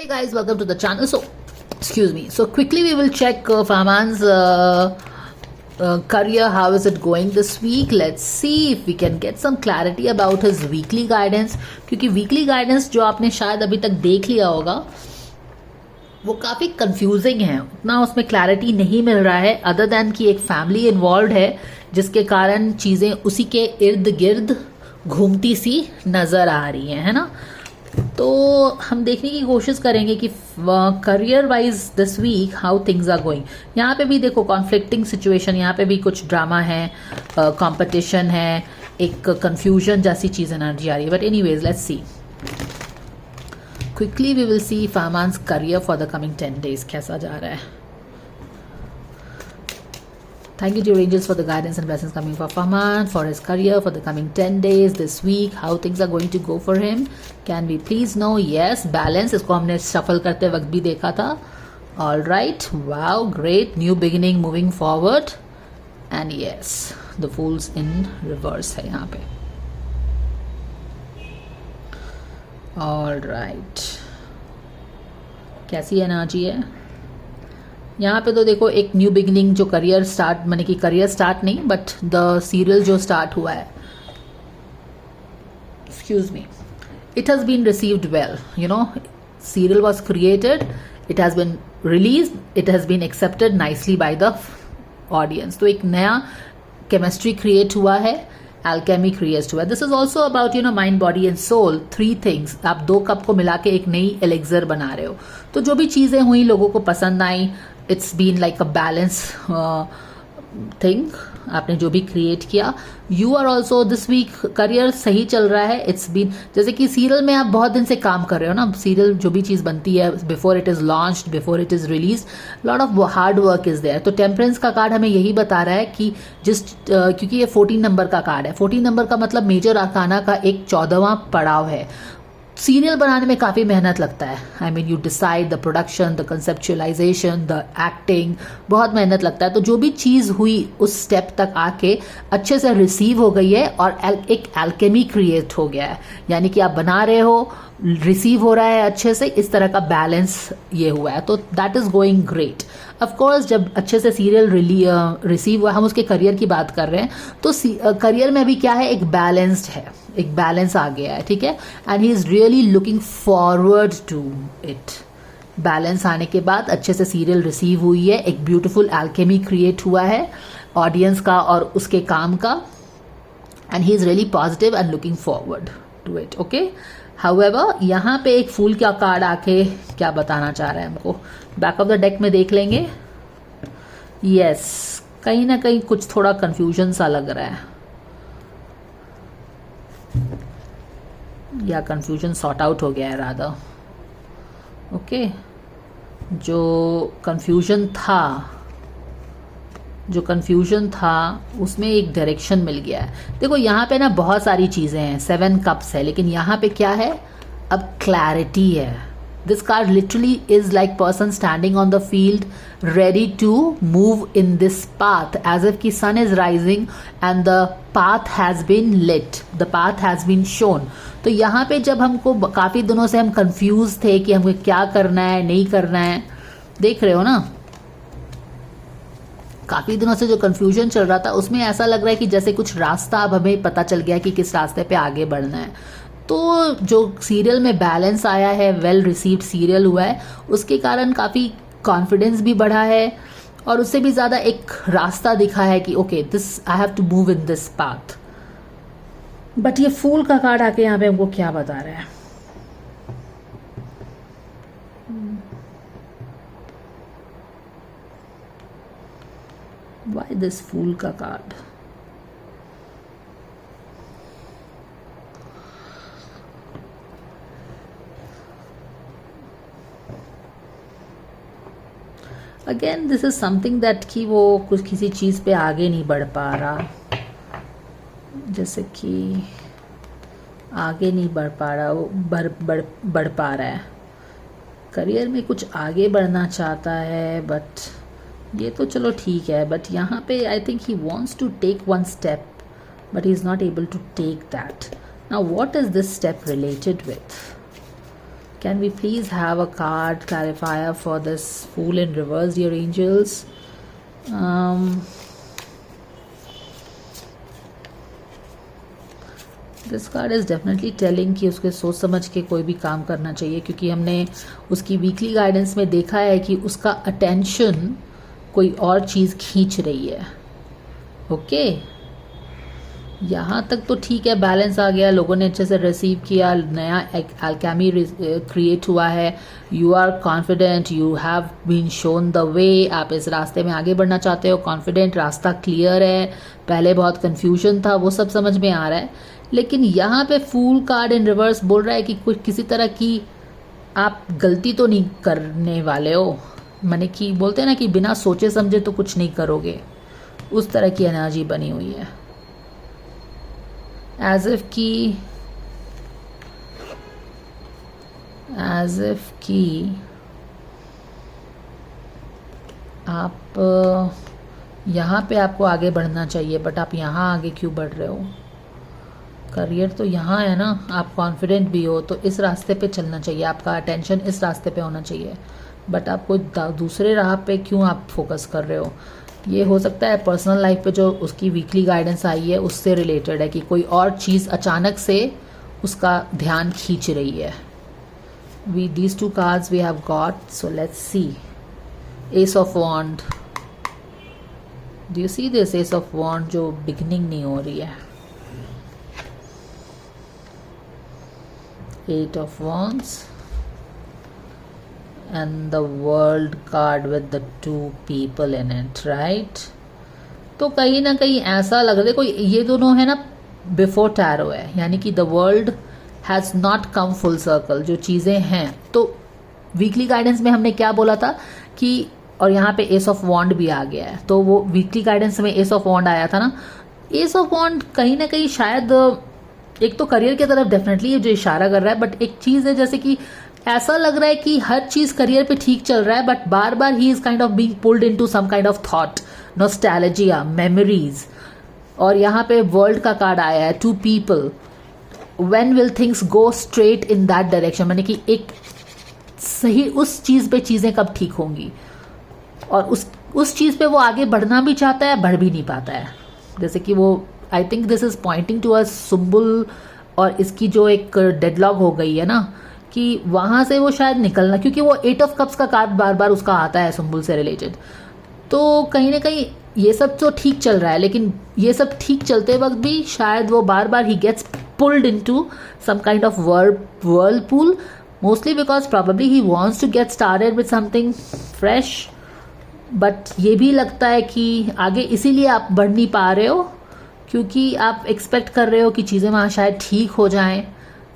Hey guys, welcome to the channel. So quickly we will check Fahman's career. How is it going this week? Let's see if we can get some clarity about his weekly guidance. क्योंकि weekly guidance जो आपने शायद अभी तक देख लिया होगा वो काफ़ी कंफ्यूजिंग है, उतना उसमें क्लैरिटी नहीं मिल रहा है अदर दैन कि एक फैमिली इन्वॉल्व है जिसके कारण चीज़ें उसी के इर्द गिर्द घूमती सी नज़र आ रही हैं, है ना। तो हम देखने की कोशिश करेंगे कि career wise this week how things are going. यहाँ पे भी देखो कॉन्फ्लिक्टिंग सिचुएशन, यहाँ पे भी कुछ ड्रामा है, कंपटीशन है, एक कंफ्यूजन जैसी चीज़ एनर्जी आ रही है। But anyways let's see quickly we will see Fahman's career for the coming 10 days कैसा जा रहा है। Thank you, dear angels, for the guidance and blessings coming for Fahman, for his career, for the coming 10 days this week. How things are going to go for him? Can we please know? Yes, balance. इसको हमने shuffle करते वक्त भी देखा था. All right. Wow, great. New beginning, moving forward. And yes, the Fool's in reverse है यहाँ पे. All right. कैसी एनर्जी है? यहाँ पे तो देखो एक न्यू बिगिनिंग जो करियर स्टार्ट, माने कि करियर स्टार्ट नहीं बट द सीरियल जो स्टार्ट हुआ है, excuse me, it has been received well, you know, serial was created, it has been release, it has been accepted nicely by the audience. तो एक नया chemistry create हुआ है, alchemy create हुआ है। This is also about you know mind, body and soul, 3 things. आप 2 cup को मिला के एक नई एलेक्सर बना रहे हो। तो जो भी चीज़ें हुई लोगों को पसंद आई, it's been like a balance thing. आपने जो भी क्रिएट किया, you are also this week career सही चल रहा है। इट्स बीन जैसे कि सीरियल में आप बहुत दिन से काम कर रहे हो ना, सीरियल जो भी चीज़ बनती है before it is launched, before it is release, lot of hard work is there. तो टेम्परेंस का कार्ड हमें यही बता रहा है कि क्योंकि ये 14 नंबर का कार्ड है, 14 नंबर का मतलब मेजर आर्काना का एक 14वां पड़ाव है। सीरियल बनाने में काफ़ी मेहनत लगता है। I mean you decide the production, the conceptualisation, the acting, बहुत मेहनत लगता है। तो जो भी चीज़ हुई उस स्टेप तक आके अच्छे से रिसीव हो गई है और एक एल्केमी क्रिएट हो गया है, यानी कि आप बना रहे हो, रिसीव हो रहा है अच्छे से, इस तरह का बैलेंस ये हुआ है। तो that is going great. Of course जब अच्छे से सीरियल रिसीव हुआ, हम उसके करियर की बात कर रहे हैं, तो करियर में भी क्या है, एक बैलेंस्ड है, एक बैलेंस आ गया है, ठीक है। And he is really looking forward to it. Balance आने के बाद अच्छे से सीरियल रिसीव हुई है, एक ब्यूटिफुल एल्केमी क्रिएट हुआ है ऑडियंस का और उसके काम का, and he is really positive and looking forward to it, okay. However यहाँ पे एक फूल का कार्ड आके क्या बताना चाह रहा है हमको, बैक ऑफ द डेक में देख लेंगे। यस, कहीं ना कहीं कुछ थोड़ा कंफ्यूजन सा लग रहा है, या कंफ्यूजन सॉर्ट आउट हो गया है रादर, ओके। जो कंफ्यूजन था उसमें एक डायरेक्शन मिल गया है। देखो यहाँ पे ना बहुत सारी चीज़ें हैं, 7 कप्स है, लेकिन यहाँ पे क्या है, अब क्लैरिटी है। This card literally is like person standing on the field ready to move in this path, as if की sun is rising and the path has been lit, the path has been shown. तो यहाँ पे जब हमको काफ़ी दिनों से हम कंफ्यूज थे कि हमको क्या करना है नहीं करना है, देख रहे हो ना, काफ़ी दिनों से जो कंफ्यूजन चल रहा था उसमें ऐसा लग रहा है कि जैसे कुछ रास्ता अब हमें पता चल गया कि किस रास्ते पे आगे बढ़ना है। तो जो सीरियल में बैलेंस आया है, वेल रिसीव्ड सीरियल हुआ है, उसके कारण काफ़ी कॉन्फिडेंस भी बढ़ा है और उससे भी ज़्यादा एक रास्ता दिखा है कि okay this I have to move in this path. But ये फूल का कार्ड आके यहाँ पे हमको क्या बता रहा है, Why this fool का card? Again, this is something that कि वो कुछ किसी चीज़ पे आगे नहीं बढ़ पा रहा, जैसे कि आगे नहीं बढ़ पा रहा, वो बढ़ पा रहा है, करियर में कुछ आगे बढ़ना चाहता है, बट ये तो चलो ठीक है। बट यहाँ पे I think he wants to take 1 step but he is not able to take that. Now what is this step related with? Can we please have a card clarifier for this Fool in reverse, dear angels? This card is definitely telling कि उसके सोच समझ के कोई भी काम करना चाहिए, क्योंकि हमने उसकी वीकली गाइडेंस में देखा है कि उसका अटेंशन कोई और चीज़ खींच रही है. ओके, यहाँ तक तो ठीक है, बैलेंस आ गया, लोगों ने अच्छे से रिसीव किया, नया अल्केमी क्रिएट हुआ है. You are confident, you have been shown the way, आप इस रास्ते में आगे बढ़ना चाहते हो, कॉन्फिडेंट, रास्ता क्लियर है. पहले बहुत कन्फ्यूजन था, वो सब समझ में आ रहा है. लेकिन यहाँ पे फूल कार्ड इन रिवर्स बोल रहा है कि कुछ किसी तरह की आप गलती तो नहीं करने वाले हो. माने कि बोलते हैं ना कि बिना सोचे समझे तो कुछ नहीं करोगे, उस तरह की एनर्जी बनी हुई है. एज इफ कि आप यहाँ पे आपको आगे बढ़ना चाहिए, बट आप यहाँ आगे क्यों बढ़ रहे हो? करियर तो यहाँ है ना, आप कॉन्फिडेंट भी हो तो इस रास्ते पे चलना चाहिए, आपका अटेंशन इस रास्ते पे होना चाहिए, बट आप कोई दूसरे राह पे क्यों आप फोकस कर रहे हो? ये हो सकता है पर्सनल लाइफ पे जो उसकी वीकली गाइडेंस आई है उससे रिलेटेड है, कि कोई और चीज़ अचानक से उसका ध्यान खींच रही है. these two cards we have got, so let's see. Ace of Wand. Do you see this Ace of Wand जो बिगनिंग नहीं हो रही है? Eight of Wands and the World card with the two people in it, right? तो कहीं ना कहीं ऐसा लग रहा है, कोई ये दोनों है ना बिफोर टैरो है, यानी कि the world has not come full circle. जो चीज़ें हैं तो वीकली गाइडेंस में हमने क्या बोला था कि, और यहाँ पे एस ऑफ वॉन्ड भी आ गया है, तो वो वीकली गाइडेंस में एस ऑफ वॉन्ड आया था ना. एस ऑफ वॉन्ड कहीं ना कहीं शायद एक तो करियर की तरफ डेफिनेटली जो इशारा कर रहा है, बट एक चीज़ है जैसे कि ऐसा लग रहा है कि हर चीज़ करियर पे ठीक चल रहा है, बट बार बार he is kind of being pulled into some kind of thought, nostalgia, memories. और यहाँ पे वर्ल्ड का कार्ड आया है, two people. When will things go straight in that direction, माने कि एक सही उस चीज़ पे चीज़ें कब ठीक होंगी, और उस चीज़ पे वो आगे बढ़ना भी चाहता है, बढ़ भी नहीं पाता है. जैसे कि वो, I think this is pointing to a symbol, और इसकी जो एक डेडलॉक हो गई है ना, कि वहाँ से वो शायद निकलना, क्योंकि वो 8 ऑफ कप्स का कार्ड बार बार उसका आता है सुम्बुल से रिलेटेड. तो कहीं ना कहीं ये सब तो ठीक चल रहा है, लेकिन ये सब ठीक चलते वक्त भी शायद वो बार बार ही gets pulled into some kind of whirlpool, mostly because probably he wants to get started with something fresh. But ये भी लगता है कि आगे इसीलिए आप बढ़ नहीं पा रहे हो, क्योंकि आप एक्सपेक्ट कर रहे हो कि चीज़ें वहाँ शायद ठीक हो जाएं.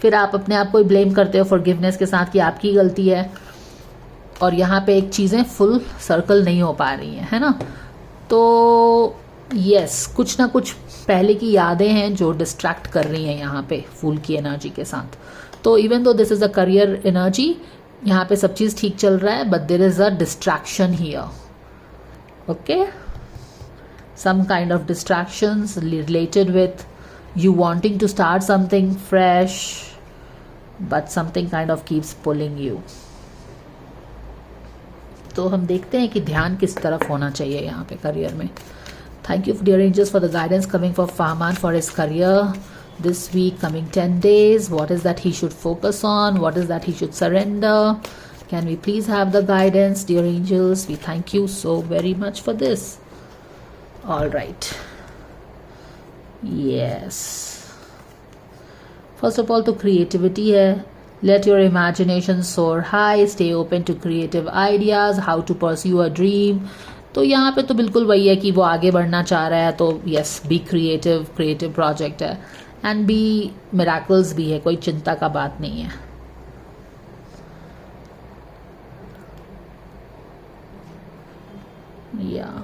फिर आप अपने आप को ब्लेम करते हो फॉरगिवनेस के साथ कि आपकी गलती है, और यहाँ पे एक चीज़ें फुल सर्कल नहीं हो पा रही हैं, है ना. तो यस, कुछ ना कुछ पहले की यादें हैं जो डिस्ट्रैक्ट कर रही हैं यहाँ पे फूल की एनर्जी के साथ. तो even though this is a career energy, यहाँ पे सब चीज़ ठीक चल रहा है, but there is a distraction here. Okay, some kind of distractions related with you wanting to start something fresh, but something kind of keeps pulling you. तो हम देखते हैं कि ध्यान किस तरफ होना चाहिए यहाँ पे करियर में. Thank you, dear angels, for the guidance coming for Fahman for his career this week, coming 10 days. What is that he should focus on? What is that he should surrender? Can we please have the guidance, dear angels? We thank you so very much for this. All right. Yes. First of all, तो creativity है. Let your imagination soar high. Stay open to creative ideas. How to pursue a dream. तो यहाँ पे तो बिल्कुल वही है कि वो आगे बढ़ना चाह रहा है, तो yes, be creative. Creative project है. And be miracles भी है. कोई चिंता का बात नहीं है. Yeah.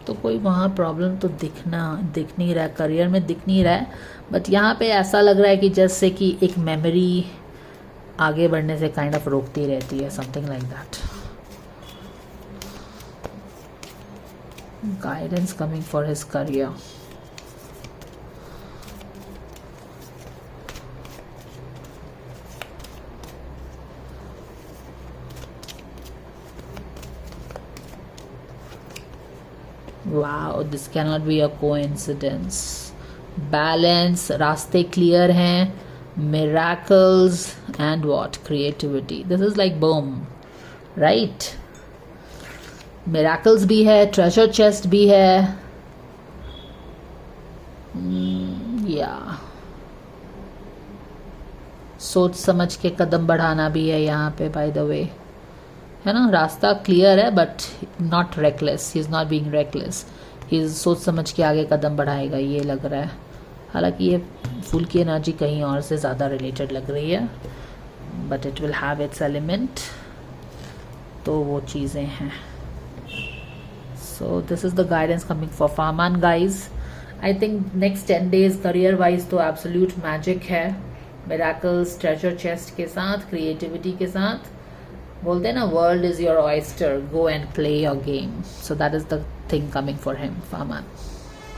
तो कोई वहाँ प्रॉब्लम तो दिख नहीं रहा है, करियर में दिख नहीं रहा है, बट यहाँ पे ऐसा लग रहा है कि जैसे कि एक मेमोरी आगे बढ़ने से काइंड ऑफ रोकती रहती है, something like that. Guidance coming for his career. Wow, this can not be a coincidence. Balance, रास्ते क्लियर हैं, miracles and what, creativity. This is like boom, right. Miracles भी है, ट्रेजर चेस्ट भी है. या सोच समझ के कदम बढ़ाना भी है यहाँ पे, बाय द वे, है ना. रास्ता क्लियर है but not reckless, he is not being reckless. He सोच समझ के आगे कदम बढ़ाएगा, ये लग रहा है. हालांकि ये फूल की एनर्जी कहीं और से ज़्यादा रिलेटेड लग रही है, but it will have its element. तो वो चीज़ें हैं. So this is the guidance coming for Farman guys. I think next 10 days career wise तो एब्सोल्यूट मैजिक है. मिराकल्स, ट्रेजर चेस्ट के साथ, क्रिएटिविटी के साथ. बोलते हैं ना, world is your oyster, go and play your game. So that is the thing coming for him, फार्मान.